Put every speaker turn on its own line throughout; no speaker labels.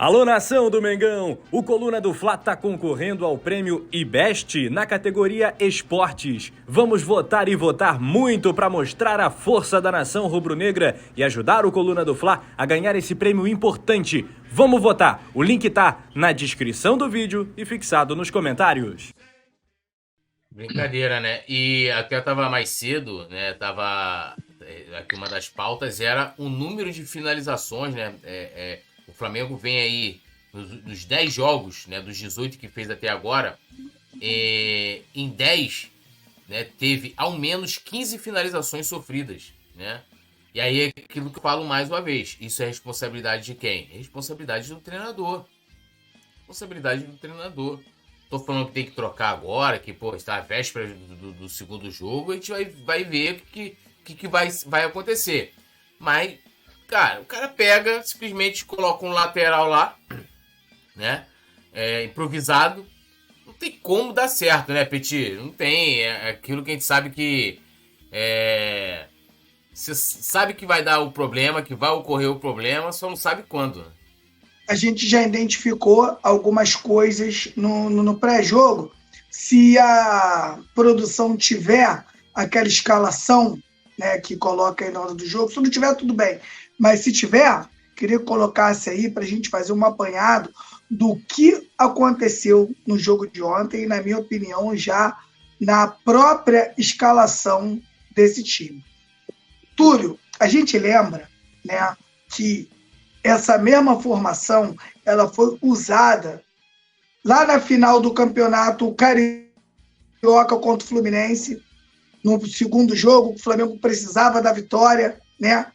Alô, nação do Mengão! O Coluna do Fla tá concorrendo ao prêmio IBEST na categoria Esportes. Vamos votar e votar muito para mostrar a força da nação rubro-negra e ajudar o Coluna do Fla a ganhar esse prêmio importante. Vamos votar! O link tá na descrição do vídeo e fixado nos comentários.
Brincadeira, né? E até tava mais cedo, né? Aqui uma das pautas era o número de finalizações, né? O Flamengo vem aí nos 10 jogos, né? Dos 18 que fez até agora, em 10, né? Teve ao menos 15 finalizações sofridas, né? E aí é aquilo que eu falo mais uma vez. Isso é responsabilidade de quem? É responsabilidade do treinador. Responsabilidade do treinador. Tô falando que tem que trocar agora, que pô, está à véspera do segundo jogo, a gente vai ver o que vai acontecer. Mas, cara, o cara pega, simplesmente coloca um lateral lá, né? Improvisado. Não tem como dar certo, né, Petit? Não tem. É aquilo que a gente sabe que... Você sabe que vai dar o problema, que vai ocorrer o problema, só não sabe quando.
A gente já identificou algumas coisas no pré-jogo. Se a produção tiver aquela escalação, né, que coloca aí na hora do jogo, se não tiver, tudo bem. Mas se tiver, queria que colocasse aí para a gente fazer um apanhado do que aconteceu no jogo de ontem, na minha opinião, já na própria escalação desse time. Túlio, a gente lembra, né, que essa mesma formação ela foi usada lá na final do campeonato carioca contra o Fluminense. No segundo jogo, o Flamengo precisava da vitória, né?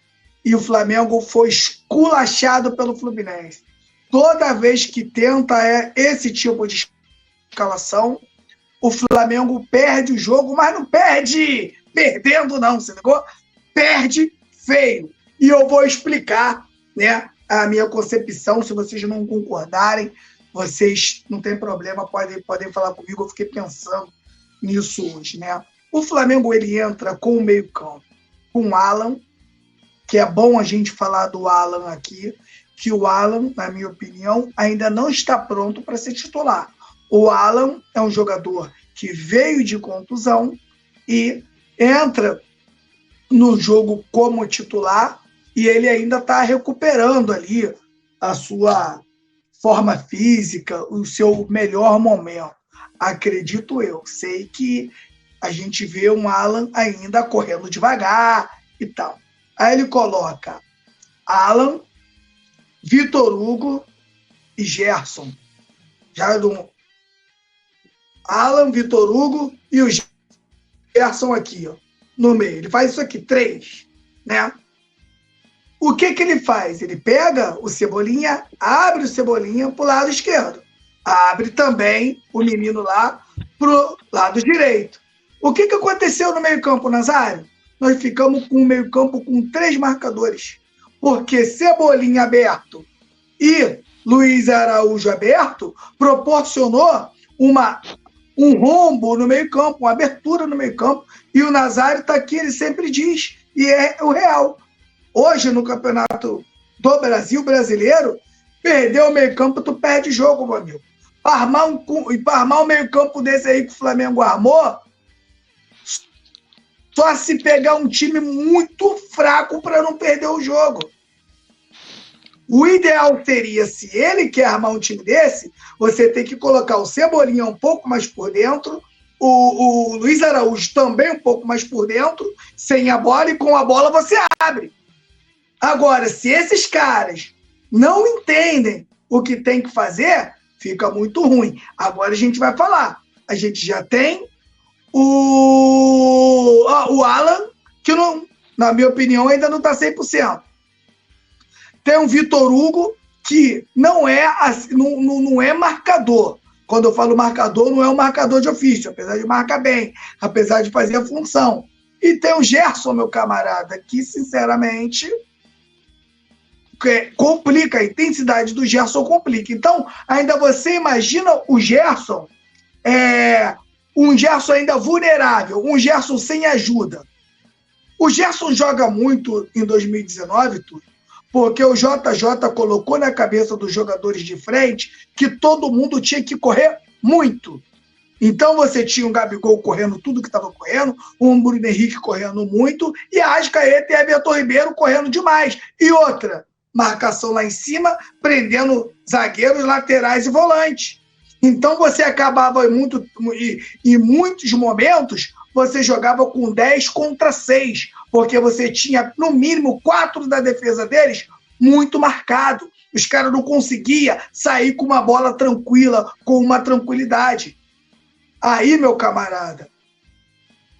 E o Flamengo foi esculachado pelo Fluminense. Toda vez que tenta esse tipo de escalação, o Flamengo perde o jogo, mas não perde perdendo, não, você ligou? Perde feio. E eu vou explicar, né, a minha concepção. Se vocês não concordarem, vocês não tem problema, podem falar comigo. Eu fiquei pensando nisso hoje, né? O Flamengo ele entra com o meio-campo, com o Alan, que é bom a gente falar do Alan aqui, que o Alan, na minha opinião, ainda não está pronto para ser titular. O Alan é um jogador que veio de contusão e entra no jogo como titular, e ele ainda está recuperando ali a sua forma física, o seu melhor momento. Acredito eu. Sei que a gente vê um Alan ainda correndo devagar e tal. Aí ele coloca Alan, Vitor Hugo e Gerson. Alan, Vitor Hugo e o Gerson aqui, ó, no meio. Ele faz isso aqui, 3, né? O que ele faz? Ele pega o Cebolinha, abre o Cebolinha para o lado esquerdo. Abre também o menino lá para o lado direito. O que aconteceu no meio-campo, Nazário? Nós ficamos com o meio-campo com 3 marcadores. Porque Cebolinha aberto e Luiz Araújo aberto proporcionou um rombo no meio-campo, uma abertura no meio-campo. E o Nazário está aqui, ele sempre diz, e é o real. Hoje, no Campeonato do Brasil brasileiro, perdeu o meio-campo, tu perde jogo, meu amigo. Para armar um meio-campo desse aí que o Flamengo armou, só se pegar um time muito fraco para não perder o jogo. O ideal seria, se ele quer armar um time desse, você tem que colocar o Cebolinha um pouco mais por dentro, o Luiz Araújo também um pouco mais por dentro, sem a bola, e com a bola você abre. Agora, se esses caras não entendem o que tem que fazer, fica muito ruim. Agora a gente vai falar. A gente já tem o Alan, que não, na minha opinião ainda não está 100%. Tem o Vitor Hugo, que não é marcador. Quando eu falo marcador, não é um marcador de ofício, apesar de marcar bem, apesar de fazer a função. E tem o Gerson, meu camarada, que, sinceramente, complica. A intensidade do Gerson complica. Então, ainda você imagina o Gerson, um Gerson ainda vulnerável, um Gerson sem ajuda. O Gerson joga muito em 2019, tudo, Porque o JJ colocou na cabeça dos jogadores de frente que todo mundo tinha que correr muito. Então você tinha um Gabigol correndo tudo que estava correndo, um Bruno Henrique correndo muito, e a Arrascaeta e Everton Ribeiro correndo demais. E outra, marcação lá em cima, prendendo zagueiros, laterais e volantes. Então você acabava em muitos momentos, você jogava com 10 contra 6, porque você tinha, no mínimo, 4 da defesa deles muito marcado. Os caras não conseguiam sair com uma bola tranquila, com uma tranquilidade. Aí, meu camarada,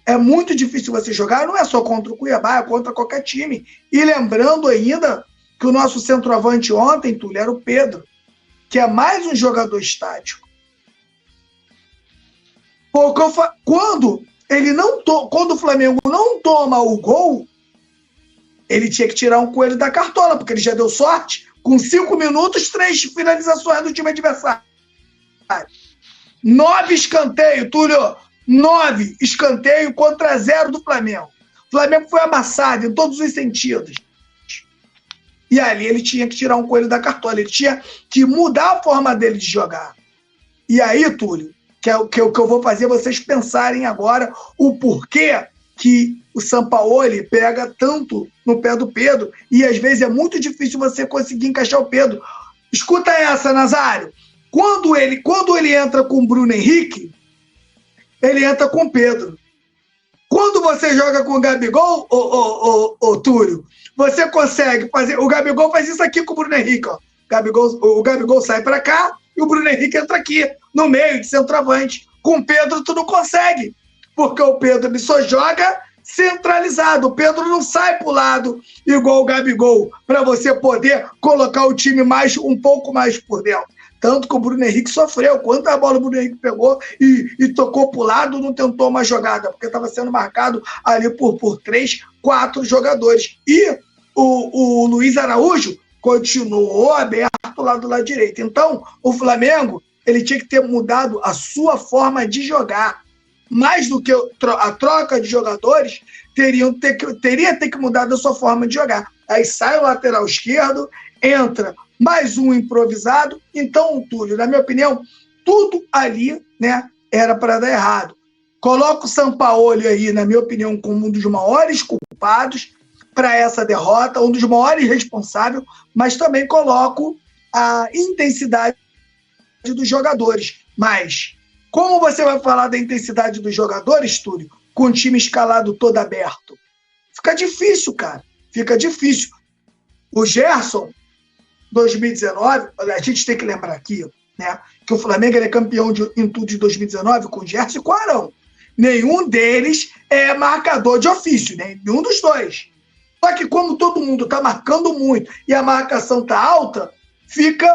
é muito difícil você jogar, não é só contra o Cuiabá, é contra qualquer time. E lembrando ainda que o nosso centroavante ontem, Túlio, era o Pedro, que é mais um jogador estático. Quando o Flamengo não toma o gol, ele tinha que tirar um coelho da cartola, porque ele já deu sorte, com 5 minutos, 3 finalizações do time adversário. 9 escanteios, Túlio, 9 escanteios contra 0 do Flamengo. O Flamengo foi amassado em todos os sentidos. E ali ele tinha que tirar um coelho da cartola, ele tinha que mudar a forma dele de jogar. E aí, Túlio, que é o que eu vou fazer vocês pensarem agora o porquê que o Sampaoli pega tanto no pé do Pedro e às vezes é muito difícil você conseguir encaixar o Pedro. Escuta essa, Nazário. Quando ele entra com o Bruno Henrique, ele entra com o Pedro. Quando você joga com o Gabigol, Túlio, você consegue fazer... O Gabigol faz isso aqui com o Bruno Henrique. Ó. O Gabigol sai para cá e o Bruno Henrique entra aqui, no meio, de centroavante. Com o Pedro, tu não consegue. Porque o Pedro ele só joga centralizado. O Pedro não sai para o lado igual o Gabigol, para você poder colocar o time um pouco mais por dentro. Tanto que o Bruno Henrique sofreu. Quanta bola o Bruno Henrique pegou e tocou para o lado, não tentou uma jogada, porque estava sendo marcado ali por 3, 4 jogadores. E o Luiz Araújo continuou aberto lá do lado direito. Então, o Flamengo ele tinha que ter mudado a sua forma de jogar. Mais do que a troca de jogadores, teria que mudar a sua forma de jogar. Aí sai o lateral esquerdo, entra mais um improvisado. Então, Túlio, na minha opinião, tudo ali, né, era para dar errado. Coloco o Sampaoli aí, na minha opinião, como um dos maiores culpados para essa derrota, um dos maiores responsáveis, mas também coloco a intensidade dos jogadores. Mas como você vai falar da intensidade dos jogadores, Túlio, com o time escalado todo aberto? Fica difícil, cara. Fica difícil. O Gerson, 2019, a gente tem que lembrar aqui, né, que o Flamengo é campeão em tudo de 2019 com o Gerson e com o Arão. Nenhum deles é marcador de ofício, né? Nenhum dos dois. Só que como todo mundo está marcando muito e a marcação está alta, fica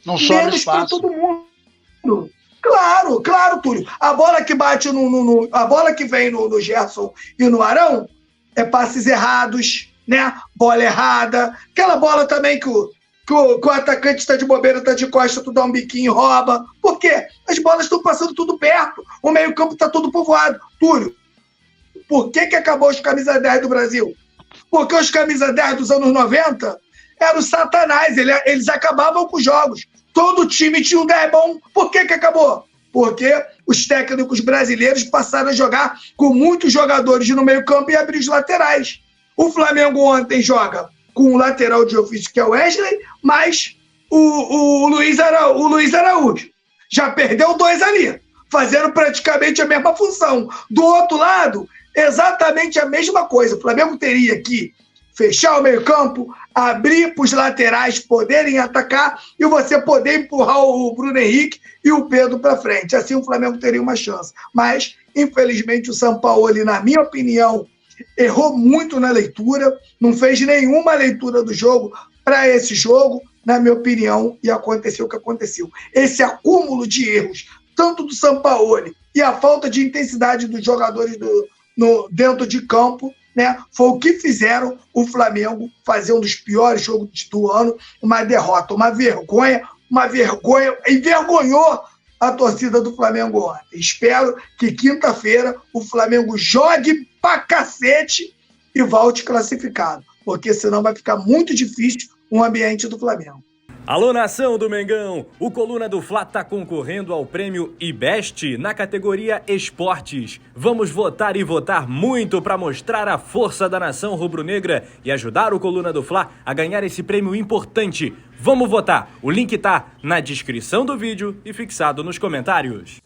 menos para todo mundo. Claro, Túlio. A bola que bate a bola que vem no Gerson e no Arão é passes errados, né? Bola errada. Aquela bola também que o atacante está de bobeira, está de costa, tu dá um biquinho e rouba. Por quê? As bolas estão passando tudo perto. O meio-campo está todo povoado. Túlio, por que acabou os camisa 10 do Brasil? Porque os camisa 10 dos anos 90 eram satanás. Eles acabavam com os jogos. Todo time tinha um 10 bom. Por que acabou? Porque os técnicos brasileiros passaram a jogar com muitos jogadores no meio-campo e abrir os laterais. O Flamengo ontem joga com o lateral de ofício, que é o Wesley, mas o Luiz Araújo. Já perdeu 2 ali, fazendo praticamente a mesma função. Do outro lado, exatamente a mesma coisa. O Flamengo teria que fechar o meio-campo, abrir para os laterais poderem atacar e você poder empurrar o Bruno Henrique e o Pedro para frente. Assim o Flamengo teria uma chance. Mas, infelizmente, o Sampaoli, na minha opinião, errou muito na leitura, não fez nenhuma leitura do jogo para esse jogo, na minha opinião, e aconteceu o que aconteceu. Esse acúmulo de erros, tanto do Sampaoli e a falta de intensidade dos jogadores dentro de campo, né, foi o que fizeram o Flamengo fazer um dos piores jogos do ano, uma derrota, uma vergonha, envergonhou a torcida do Flamengo ontem. Espero que quinta-feira o Flamengo jogue pra cacete e volte classificado. porque senão vai ficar muito difícil o ambiente do Flamengo.
Alô, nação do Mengão! O Coluna do Fla está concorrendo ao prêmio IBEST na categoria Esportes. Vamos votar e votar muito para mostrar a força da nação rubro-negra e ajudar o Coluna do Fla a ganhar esse prêmio importante. Vamos votar! O link tá na descrição do vídeo e fixado nos comentários.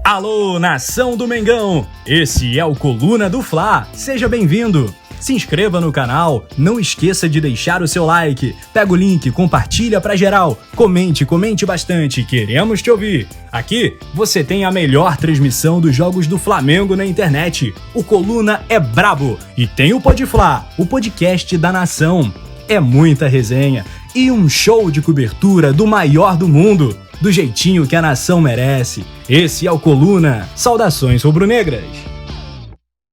Alô, nação do Mengão! Esse é o Coluna do Fla. Seja bem-vindo! Se inscreva no canal, não esqueça de deixar o seu like, pega o link, compartilha pra geral, comente bastante, queremos te ouvir. Aqui você tem a melhor transmissão dos jogos do Flamengo na internet. O Coluna é brabo e tem o Podfla, o podcast da nação. É muita resenha e um show de cobertura do maior do mundo, do jeitinho que a nação merece. Esse é o Coluna. Saudações rubro-negras!